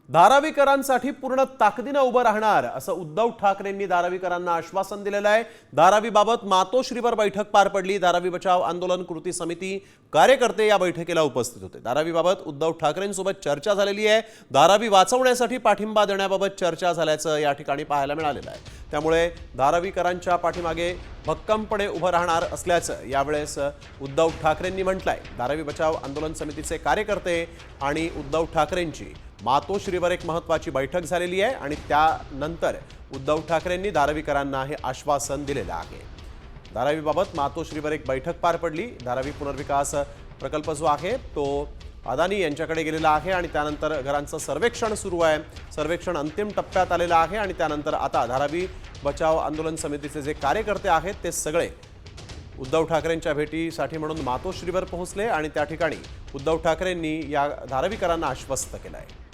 धारावीकरांसाठी पूर्ण ताकदीने उभं राहणार असं उद्धव ठाकरेंनी धारावीकरांना आश्वासन दिलेलं आहे। धारावीबाबत मातोश्रीवर बैठक पार पडली। धारावी बचाव आंदोलन कृती समिती कार्यकर्ते या बैठकीला उपस्थित होते। धारावीबाबत उद्धव ठाकरेंसोबत चर्चा झालेली आहे। धारावी वाचवण्यासाठी पाठिंबा देण्याबाबत चर्चा झाल्याचं या ठिकाणी पाहायला मिळालेलं आहे। त्यामुळे धारावीकरांच्या पाठीमागे भक्कमपणे उभं राहणार असल्याचं यावेळेस उद्धव ठाकरेंनी म्हटलंय। धारावी बचाव आंदोलन समितीचे कार्यकर्ते आणि उद्धव ठाकरेंची मातोश्रीवर एक महत्त्वाची बैठक झालेली आहे आणि त्यानंतर उद्धव ठाकरेंनी धारावीकरांना हे आश्वासन दिलेलं आहे। धारावीबाबत मातोश्रीवर एक बैठक पार पडली। धारावी पुनर्विकास प्रकल्प जो आहे तो अदानी यांच्याकडे गेलेला आहे आणि त्यानंतर घरांचं सर्वेक्षण सुरू आहे। सर्वेक्षण अंतिम टप्प्यात आलेलं आहे आणि त्यानंतर आता धारावी बचाव आंदोलन समितीचे जे कार्यकर्ते आहेत ते सगळे उद्धव ठाकरेंच्या भेटीसाठी म्हणून मातोश्रीवर पोहोचले आणि त्या ठिकाणी उद्धव ठाकरेंनी या धारावीकरांना आश्वस्त केलं आहे।